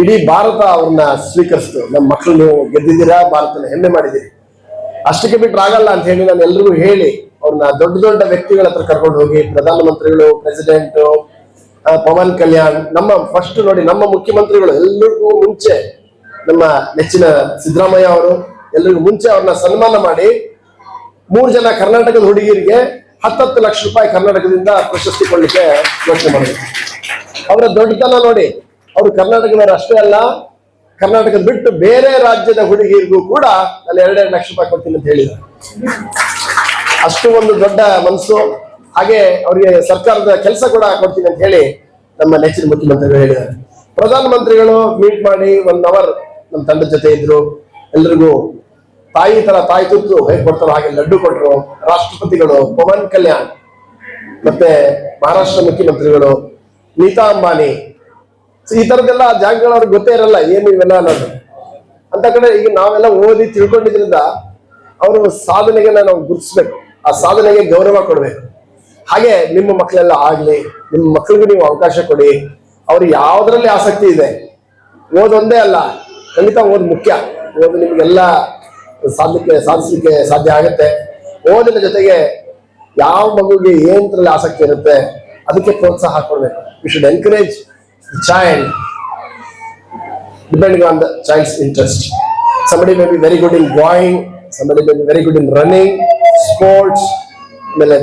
ಇಡೀ ಭಾರತ ಅವ್ರನ್ನ ಸ್ವೀಕರಿಸ್ತು. ನಮ್ಮ ಮಕ್ಕಳು ನೀವು ಗೆದ್ದಿದ್ದೀರಾ, ಭಾರತನ ಹೆಮ್ಮೆ ಮಾಡಿದ್ದೀರಿ. ಅಷ್ಟಕ್ಕೆ ಬಿಟ್ಟರೆ ಆಗಲ್ಲ ಅಂತ ಹೇಳಿ ನಾನು ಎಲ್ರಿಗೂ ಹೇಳಿ ಅವ್ರನ್ನ ದೊಡ್ಡ ದೊಡ್ಡ ವ್ಯಕ್ತಿಗಳ ಹತ್ರ ಕರ್ಕೊಂಡು ಹೋಗಿ, ಪ್ರಧಾನಮಂತ್ರಿಗಳು, ಪ್ರೆಸಿಡೆಂಟ್, ಪವನ್ ಕಲ್ಯಾಣ್, ನಮ್ಮ ಫಸ್ಟ್ ನೋಡಿ ನಮ್ಮ ಮುಖ್ಯಮಂತ್ರಿಗಳು ಎಲ್ಲರಿಗೂ ಮುಂಚೆ ನಮ್ಮ ನೆಚ್ಚಿನ ಸಿದ್ದರಾಮಯ್ಯ ಅವರು ಎಲ್ಲರಿಗೂ ಮುಂಚೆ ಅವ್ರನ್ನ ಸನ್ಮಾನ ಮಾಡಿ 3 ಜನ ಕರ್ನಾಟಕದ ಹುಡುಗಿಯರಿಗೆ 10 ಲಕ್ಷ ರೂಪಾಯಿ ಕರ್ನಾಟಕದಿಂದ ಪ್ರಶಸ್ತಿ ಕೊಡ್ಲಿಕ್ಕೆ ಯೋಚನೆ ಮಾಡಿದ್ರು. ಅವರ ದೊಡ್ಡತನ ನೋಡಿ. ಅವರು ಕರ್ನಾಟಕದವರು ಅಷ್ಟೇ ಅಲ್ಲ, ಕರ್ನಾಟಕದ ಬಿಟ್ಟು ಬೇರೆ ರಾಜ್ಯದ ಹುಡುಗಿಯರಿಗೂ ಕೂಡ ನಾನು 2 ಲಕ್ಷ ರೂಪಾಯಿ ಕೊಡ್ತೀನಿ ಅಂತ ಹೇಳಿದ್ರು. ಅಷ್ಟು ಒಂದು ದೊಡ್ಡ ಮನಸ್ಸು. ಹಾಗೆ ಅವರಿಗೆ ಸರ್ಕಾರದ ಕೆಲಸ ಕೂಡ ಕೊಡ್ತೀನಿ ಅಂತ ಹೇಳಿ ನಮ್ಮ ನೆಚ್ಚಿನ ಮುಖ್ಯಮಂತ್ರಿಗಳು ಹೇಳಿದ್ದಾರೆ. ಪ್ರಧಾನಮಂತ್ರಿಗಳು ಮೀಟ್ ಮಾಡಿ 1 ಅವರ್ ನಮ್ಮ ತಂಡದ ಜೊತೆ ಇದ್ರು. ಎಲ್ರಿಗೂ ತಾಯಿ ತರ ತಾಯಿ ತುತ್ತು ಹೇಗೆ ಕೊಡ್ತಾರೋ ಹಾಗೆ ಲಡ್ಡು ಕೊಟ್ಟರು. ರಾಷ್ಟ್ರಪತಿಗಳು, ಪವನ್ ಕಲ್ಯಾಣ್, ಮತ್ತೆ ಮಹಾರಾಷ್ಟ್ರ ಮುಖ್ಯಮಂತ್ರಿಗಳು, ನೀತಾ ಅಂಬಾನಿ, ಈ ತರದೆಲ್ಲ ಜಾಗಗಳು ಅವ್ರಿಗೆ ಗೊತ್ತೇ ಇರಲ್ಲ ಏನು ಇವೆಲ್ಲ ಅನ್ನೋದು. ಅಂತ ಕಡೆ ಈಗ ನಾವೆಲ್ಲ ಓದಿ ತಿಳ್ಕೊಂಡಿದ್ರಿಂದ ಅವರು ಸಾಧನೆಗೆ ನಾವು ಗುರುತಿಸ್ಬೇಕು, ಆ ಸಾಧನೆಗೆ ಗೌರವ ಕೊಡ್ಬೇಕು. ಹಾಗೆ ನಿಮ್ಮ ಮಕ್ಕಳೆಲ್ಲ ಆಗ್ಲಿ, ನಿಮ್ಮ ಮಕ್ಕಳಿಗೂ ನೀವು ಅವಕಾಶ ಕೊಡಿ. ಅವ್ರಿಗೆ ಯಾವ್ದ್ರಲ್ಲಿ ಆಸಕ್ತಿ ಇದೆ, ಓದೊಂದೇ ಅಲ್ಲ, ಖಂಡಿತ ಓದ್ ಮುಖ್ಯ. ಓದು ನಿಮ್ಗೆಲ್ಲ ಸಾಧಿಸ್ಲಿಕ್ಕೆ ಸಾಧ್ಯ ಆಗುತ್ತೆ. ಓದಿನ ಜೊತೆಗೆ ಯಾವ ಮಗುಗೆ ಏನರಲ್ಲಿ ಆಸಕ್ತಿ ಇರುತ್ತೆ ಅದಕ್ಕೆ ಪ್ರೋತ್ಸಾಹ ಕೊಡ್ಬೇಕು. You should encourage the child depending on the child's interest. somebody may be very good in drawing, somebody may be very good in running, sports, ಆಮೇಲೆ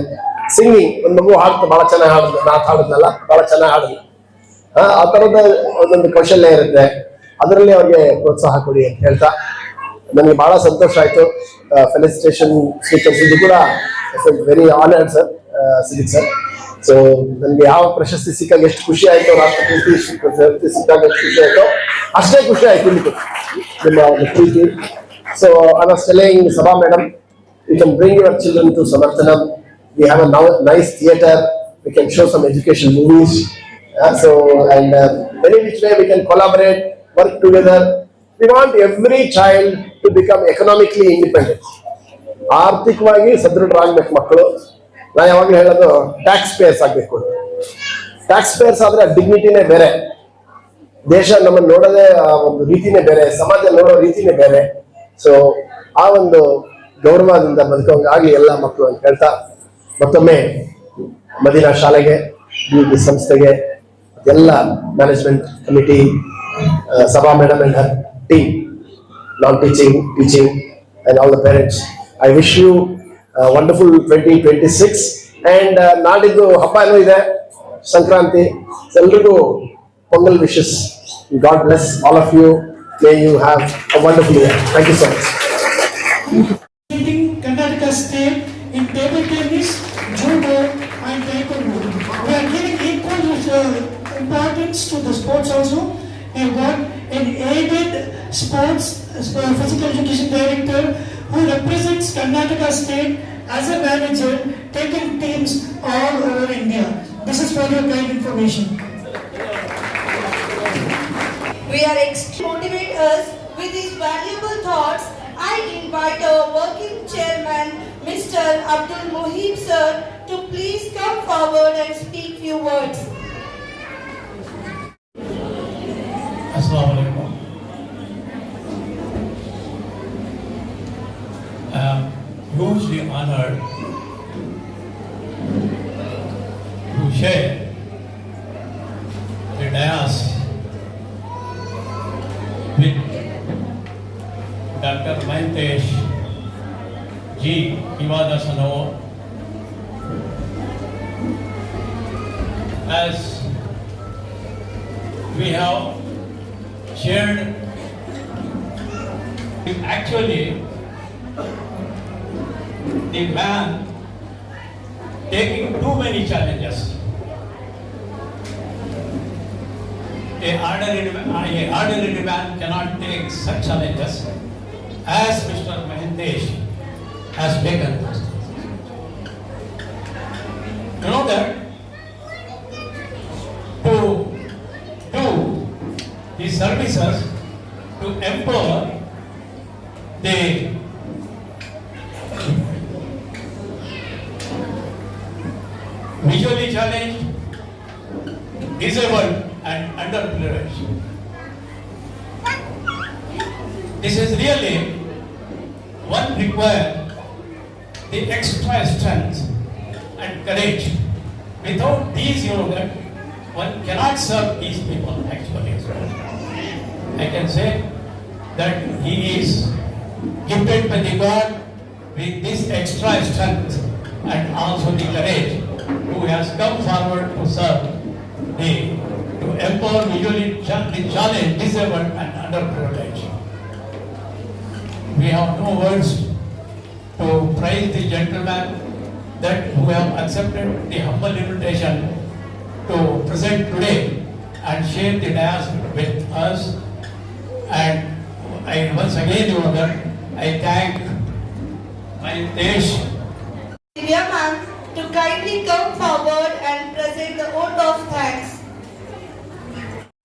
ಸಿಂಗಿಂಗ್. ಒಂದು ಮಗು ಹಾಡ್ತು, ಬಹಳ ಚೆನ್ನಾಗಿ ಹಾಡಿದ್ಲು, ನಾತ್ ಹಾಡಿದ್ನಲ್ಲ, ಬಹಳ ಚೆನ್ನಾಗಿ ಹಾಡಿದ್ಲು. ಆ ತರದ ಒಂದೊಂದು ಕೌಶಲ್ಯ ಇರುತ್ತೆ, ಅದರಲ್ಲಿ ಅವ್ರಿಗೆ ಪ್ರೋತ್ಸಾಹ ಕೊಡಿ ಅಂತ ಹೇಳ್ತಾ ನನಗೆ ಬಹಳ ಸಂತೋಷ ಆಯ್ತು. ಫೆಲಿಸಿಟೇಷನ್ ಸ್ವೀಕರಿಸಿದ್ದು ಕೂಡ very honoured sir, Siddiq sir. So ನನಗೆ ಯಾವ ಪ್ರಶಸ್ತಿ ಸಿಕ್ಕಾಗ ಎಷ್ಟು ಖುಷಿ ಆಯ್ತು, ರಾಷ್ಟ್ರಪತಿ ಪ್ರಶಸ್ತಿ ಸಿಕ್ಕಾಗ ಎಷ್ಟು ಖುಷಿ ಆಯ್ತು, ಅಷ್ಟೇ ಖುಷಿ ಆಯ್ತು ಇಲ್ಲಿ ನಿಮ್ಮ ಪ್ರೀತಿ. So I was telling Sabha madam, you can bring your children to Samarthanam. We have a nice theater, we can show some education movies. So and any which way we can collaborate, work together. We want every child to become economically independent. ಆರ್ಥಿಕವಾಗಿ ಸದೃಢರಾಗಬೇಕು ಮಕ್ಕಳು. ನಾನು ಯಾವಾಗಲೂ ಹೇಳೋದು tax payers ಆಗಬೇಕು. Tax payers ಆದ್ರೆ ಡಿಗ್ನಿಟಿನೇ ಬೇರೆ, ದೇಶ ನಮ್ಮನ್ನು ನೋಡೋದೇ ಒಂದು ರೀತಿನೇ ಬೇರೆ, ಸಮಾಜ ನೋಡೋ ರೀತಿನೇ ಬೇರೆ. ಸೊ ಆ ಒಂದು ಗೌರವದಿಂದ ಬದುಕೋಂಗಾಗಲಿ ಎಲ್ಲ ಮಕ್ಕಳು ಅಂತ ಹೇಳ್ತಾ ಮತ್ತೊಮ್ಮೆ ಮದೀನಾ ಶಾಲೆಗೆ, ಈ ಸಂಸ್ಥೆಗೆ, ಎಲ್ಲ management committee, Sabha madam and her team, non-teaching, teaching, and all the parents, I wish you a wonderful 2026. And ನಾಡಿದ್ದು ಹಬ್ಬ ಏನೋ ಇದೆ, ಸಂಕ್ರಾಂತಿ. ಎಲ್ರಿಗೂ pongal wishes. God bless all of you. May you have a wonderful year. Thank you so much. Karnataka State in table tennis, judo, and taekwondo. We are giving equal importance to the sports also. We have got an aided sports physical education director who represents Karnataka State as a manager, taking teams all over India. This is for your kind information. We are extremely motivate us with these valuable thoughts. I invite our working chairman, Mr. Abdul Mohib sir, to please come forward and speak few words. Assalamu alaikum. honored to share the dais with Dr. Mahentesh G. Ivadasano as we have shared actually the man taking too many challenges. An ordinary man cannot take such challenges as Mr. Mahentesh has taken. You know that to do these services to empower the visually challenged, disabled and underprivileged. This is really one require the extra strength and courage. Without these, you know that one cannot serve these people actually. I can say that he is gifted by the God with this extra strength and also the courage who has come forward to serve to empower visually challenged, disabled and underprivileged. We have no words to praise the gentleman that who have accepted the humble invitation to present today and share the dais with us. And I once again, Your Honor, I thank Mahentesh. Divya ma'am to kindly come forward and present the vote of thanks.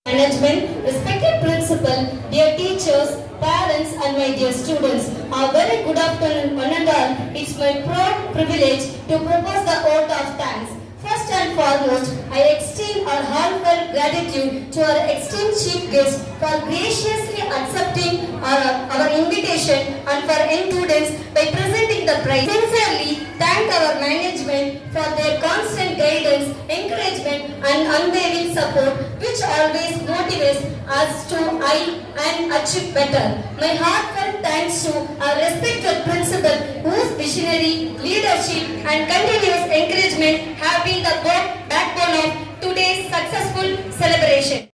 Management, respected principal, dear teachers, parents and my dear students, a very good afternoon one and all. It's my proud privilege to propose the vote of thanks. First and foremost, I extend our heartfelt gratitude to our esteemed chief guest for graciously accepting our invitation and for endurance by presenting the prize. Sincerely thank our management for their constant guidance, encouragement and unwavering support which always motivates us to aim and achieve better. My heartfelt thanks to our respected principal whose visionary leadership and continuous encouragement have been the backbone of today's successful celebration.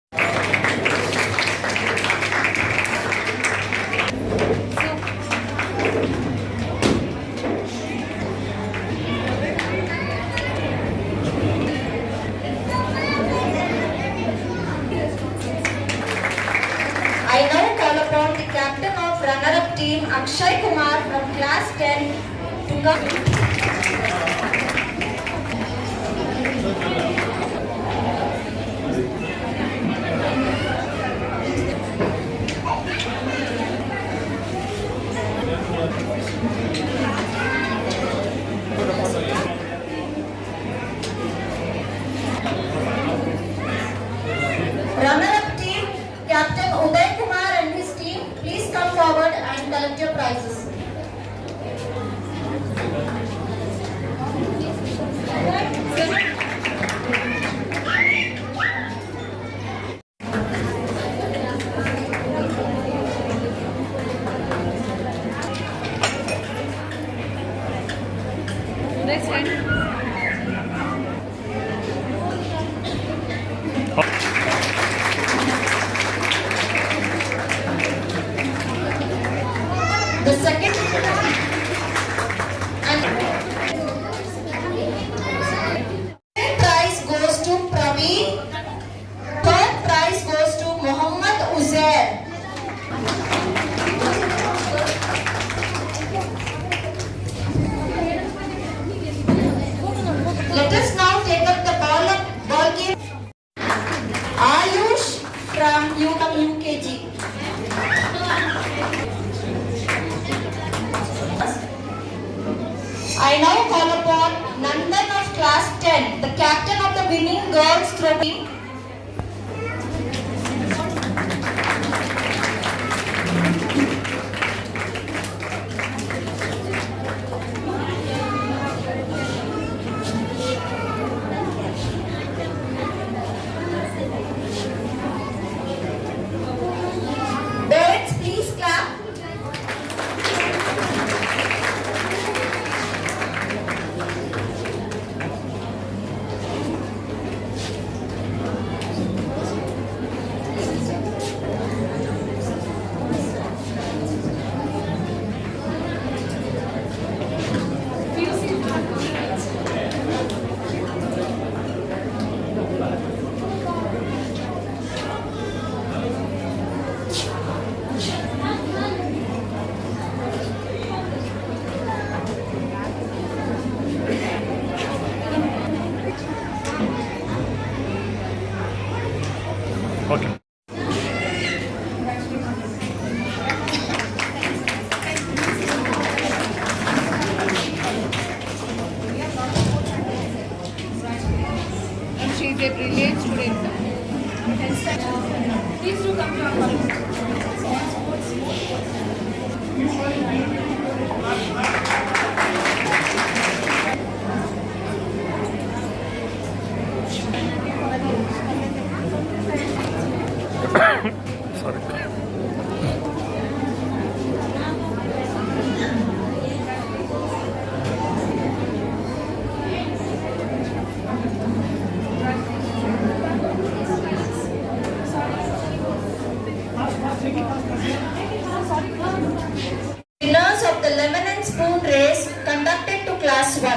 I now call upon the captain of runner-up team Akshay Kumar from class 10 to come. Runner-up team, Captain Uday Kumar and his team, please come forward and collect your prizes. The second prize goes to Praveen. Third prize goes to Muhammad Uzair. Let us now take up the ball game. Ayush from UKG. I now call upon Nandan of class 10, the captain of the winning girls throw team. And she is a brilliant student. Please do come to our college. Winners of the lemon and spoon race conducted to class 1.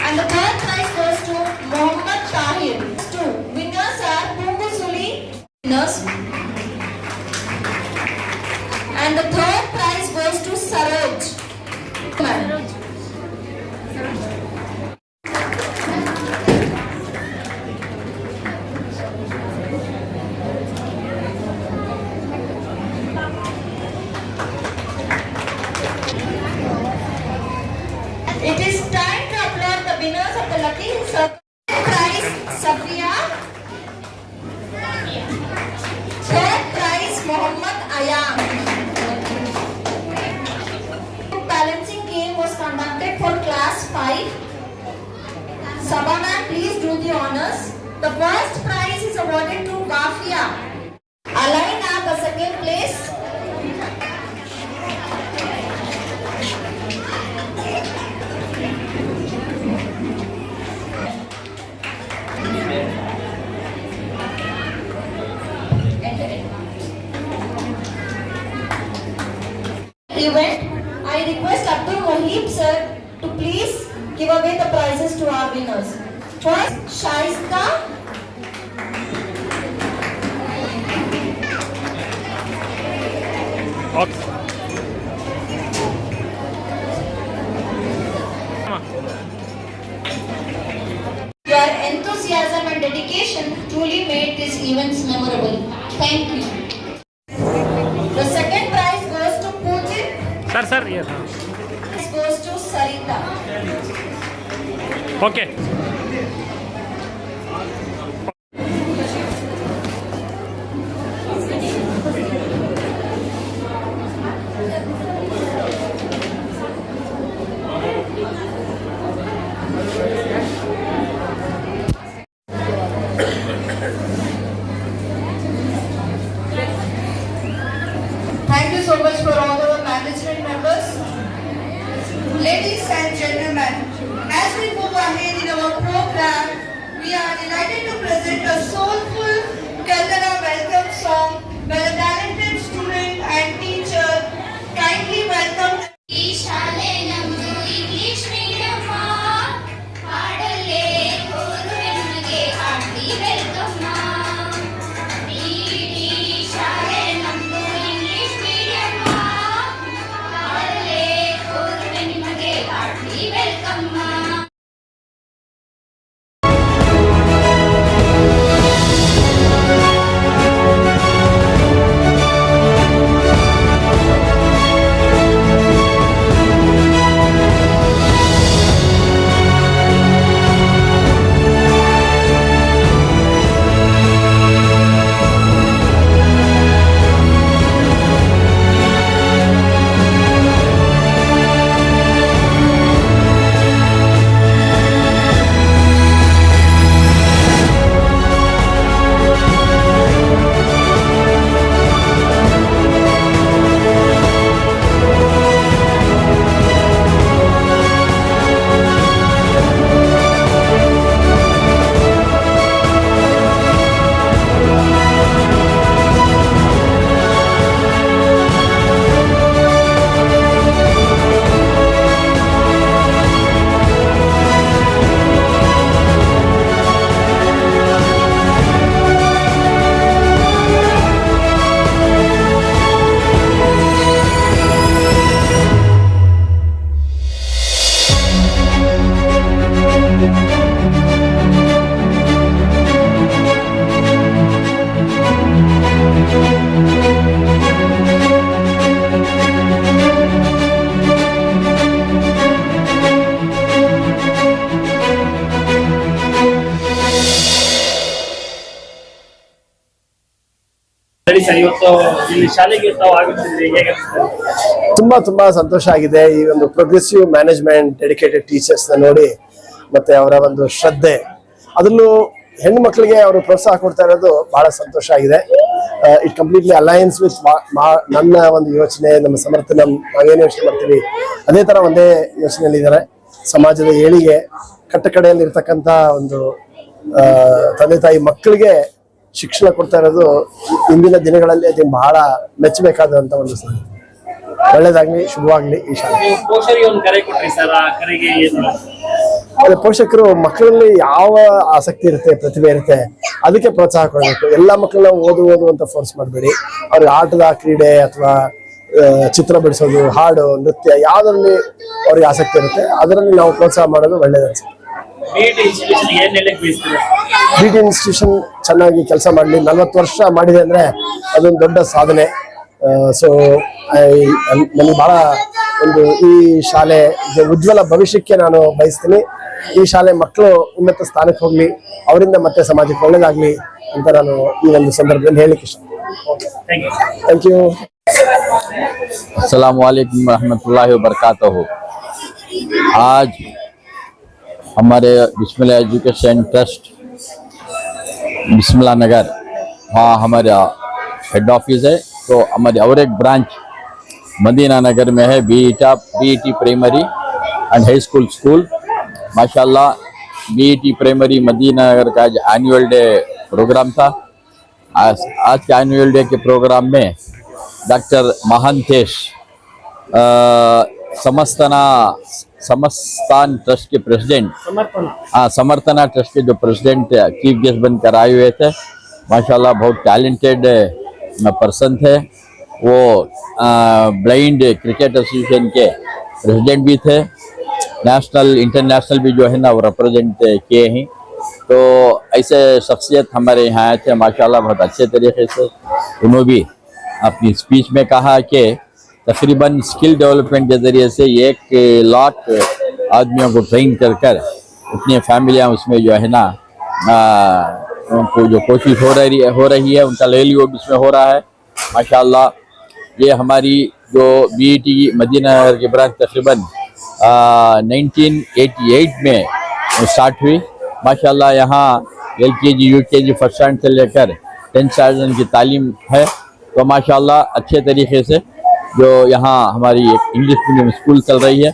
And the third prize goes to Mohammad Tahir. 2. Winners are Pungu Suli. Winners. And the third prize goes to Saroj. It is time to applaud the winners of the Lucky Circle prize, Safiya. Third prize, Mohammad Ayam. Balancing game was conducted for class 5. Sabana, please do the honors. The first prize is awarded to Wafia. Alaina, the second place. Event, I request Abdul Wahib sir to please give away the prizes to our winners. First, Shaista. Your enthusiasm and dedication truly made these events memorable. Thank you. The second prize goes to Pujit. Sir, yes. This goes to Sarita. Okay. Thank you so much for all our management members. Ladies and gentlemen, as we move ahead in our program, we are delighted to present a soulful Kandara welcome song by the talented student and teacher. Kindly welcome. ಶಾಲೆ ನಮ್ದು English medium ಹಾಡಲ್ಲೇ ಹೋರುವೆ ನಮಗೆ ಹಾಡಿ ವೆಲ್ಕಮ್ಮ ಶಾಲೆ ನಮ್ದು English medium ಹಾಡಲ್ಲೇ ಹೋರುವೆ ನಿಮಗೆ ಹಾಡಿ ವೆಲ್ಕಮ್ಮ sir ಇವತ್ತು ಇಲ್ಲಿ ಶಾಲೆಗೆ ತಾವು ಆಗುತ್ತಿದೆ ಹೇಗೆ ತುಂಬಾ ಸಂತೋಷ ಆಗಿದೆ. ಈ ಒಂದು ಪ್ರೋಗ್ರೆಸಿವ್ ಮ್ಯಾನೇಜ್ಮೆಂಟ್, ಡೆಡಿಕೇಟೆಡ್ ಟೀಚರ್ಸ್ ನೋಡಿ ಮತ್ತೆ ಅವರ ಒಂದು ಶ್ರದ್ಧೆ, ಅದರಲ್ಲೂ ಹೆಣ್ಣು ಮಕ್ಕಳಿಗೆ ಅವರು ಪ್ರೋತ್ಸಾಹ ಕೊಡ್ತಾ ಇರೋದು ಬಹಳ ಸಂತೋಷ ಆಗಿದೆ. ಇಟ್ ಕಂಪ್ಲೀಟ್ಲಿ ಅಲೈನ್ಸ್ ವಿತ್ ನನ್ನ ಒಂದು ಯೋಚನೆ, ನಮ್ಮ ಸಮರ್ಥನ, ನಾವೇನು ಯೋಚನೆ ಮಾಡ್ತೀವಿ ಅದೇ ತರ ಒಂದೇ ಯೋಚನೆಯಲ್ಲಿ ಇದ್ದಾರೆ. ಸಮಾಜದ ಏಳಿಗೆ, ಕಟ್ಟ ಕಡೆಯಲ್ಲಿ ಇರ್ತಕ್ಕಂಥ ಒಂದು ತಂದೆ ತಾಯಿ ಮಕ್ಕಳಿಗೆ ಶಿಕ್ಷಣ ಕೊಡ್ತಾ ಇರೋದು ಇಂದಿನ ದಿನಗಳಲ್ಲಿ ಅದು ಬಹಳ ಮೆಚ್ಚಬೇಕಾದಂತ ಒಂದು ಸಂಗತಿ. ಒಳ್ಳೇದಾಗ್ಲಿ, ಶುಭವಾಗ್ಲಿ ಈ ಶಾಲೆ. ಪೋಷಕರಿಗೆ ಒಂದು ಕರೆ ಕೊಟ್ರಿ ಸರ್, ಆ ಕರೆಗೆ ಏನು? ಅದೇ ಪೋಷಕರು ಮಕ್ಕಳಲ್ಲಿ ಯಾವ ಆಸಕ್ತಿ ಇರುತ್ತೆ, ಪ್ರತಿಭೆ ಇರುತ್ತೆ ಅದಕ್ಕೆ ಪ್ರೋತ್ಸಾಹ ಕೊಡಬೇಕು. ಎಲ್ಲ ಮಕ್ಕಳನ್ನ ಓದು ಅಂತ ಫೋರ್ಸ್ ಮಾಡಬೇಡಿ. ಅವ್ರಿಗೆ ಆಟದ, ಕ್ರೀಡೆ ಅಥವಾ ಚಿತ್ರ ಬಿಡಿಸೋದು, ಹಾಡು, ನೃತ್ಯ ಯಾವ್ದ್ರಲ್ಲಿ ಅವ್ರಿಗೆ ಆಸಕ್ತಿ ಇರುತ್ತೆ ಅದರಲ್ಲಿ ನಾವು ಪ್ರೋತ್ಸಾಹ ಮಾಡೋದು ಒಳ್ಳೇದು ಅನ್ಸುತ್ತೆ. BT ಇನ್ಸ್ಟಿಟ್ಯೂಷನ್ ಚೆನ್ನಾಗಿ ಕೆಲಸ ಮಾಡಲಿ. 40 ವರ್ಷ ಮಾಡಿದೆ ಅಂದ್ರೆ ಅದೊಂದು ದೊಡ್ಡ ಸಾಧನೆ. ಸೊ ನನಗೆ ಬಹಳ ಒಂದು ಈ ಶಾಲೆ ಉಜ್ವಲ ಭವಿಷ್ಯಕ್ಕೆ ನಾನು ಬಯಸ್ತೀನಿ. ಈ ಶಾಲೆ ಮಕ್ಕಳು ಉನ್ನತ ಸ್ಥಾನಕ್ಕೆ ಹೋಗ್ಲಿ, ಅವರಿಂದ ಮತ್ತೆ ಸಮಾಜಕ್ಕೆ ಒಳ್ಳೇದಾಗ್ಲಿ ಅಂತ ನಾನು ಈ ಒಂದು ಸಂದರ್ಭದಲ್ಲಿ ಹೇಳಲಿಕ್ಕೆ ಇಷ್ಟ. Thank you. अस्सलाम वालेकुम रहमतुल्लाहि व बरकातहू। आज हमारे बिस्मिल्लाह एजुकेशन ट्रस्ट बिस्मिल्लाह नगर, वहाँ हमारा हेड ऑफिस है। तो हमारी और एक ब्रांच मदीना नगर में है, BET primary and high school. माशाल्लाह BET प्राइमरी मदीना नगर का आज एनुअल डे प्रोग्राम था। आज के एनुअल डे के प्रोग्राम में डॉक्टर महांतेश समस्तान ट्रस्ट के प्रेसिडेंट, समर्थना ट्रस्ट के जो प्रेसिडेंट चीफ गेस्ट बनकर आए हुए थे। माशाल्लाह बहुत टैलेंटेड पर्सन थे वो। ब्लाइंड क्रिकेट एसोसिएशन के प्रेसिडेंट भी थे, नेशनल इंटरनेशनल भी जो है ना वो रिप्रेजेंट किए हैं। तो ऐसे शख्सियत हमारे यहाँ आए थे माशाल्लाह, बहुत अच्छे तरीके से उन्होंने भी अपनी स्पीच में कहा कि तकरीबन स्किल डेवलपमेंट के ज़रिए से 1 लाख आदमियों को ट्रेन कर उतनी फैमिलियाँ उसमें जो है ना उनको जो कोशिश हो रही है उनका लाइवलीहुड उसमें हो रहा है। माशाल्लाह ये हमारी जो BET मदीना नगर की ब्रांच तकरीबन 1988 में स्टार्ट हुई। माशाल्लाह यहाँ LKG UKG फर्स्ट स्टैंड से लेकर 10th स्टैंडर्ड की तालीम है। तो माशाल्लाह अच्छे तरीके से जो यहाँ हमारी एक इंग्लिश मीडियम स्कूल चल रही है।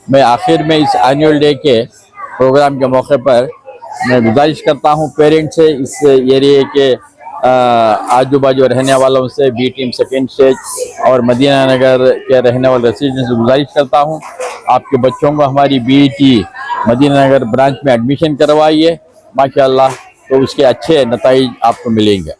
मैं आखिर में इस एनुअल डे के प्रोग्राम के मौके पर मैं गुजारिश करता हूँ पेरेंट्स से, इस एरिए के आजू बाजू रहने वालों से, B टीम सेकेंड स्टेज और मदीना नगर के रहने वाले रेसिडेंट्स से गुजारिश करता हूँ आपके बच्चों को हमारी BET मदीना नगर ब्रांच में एडमिशन करवाइए। माशाल्लाह तो उसके अच्छे नतीजे आपको मिलेंगे।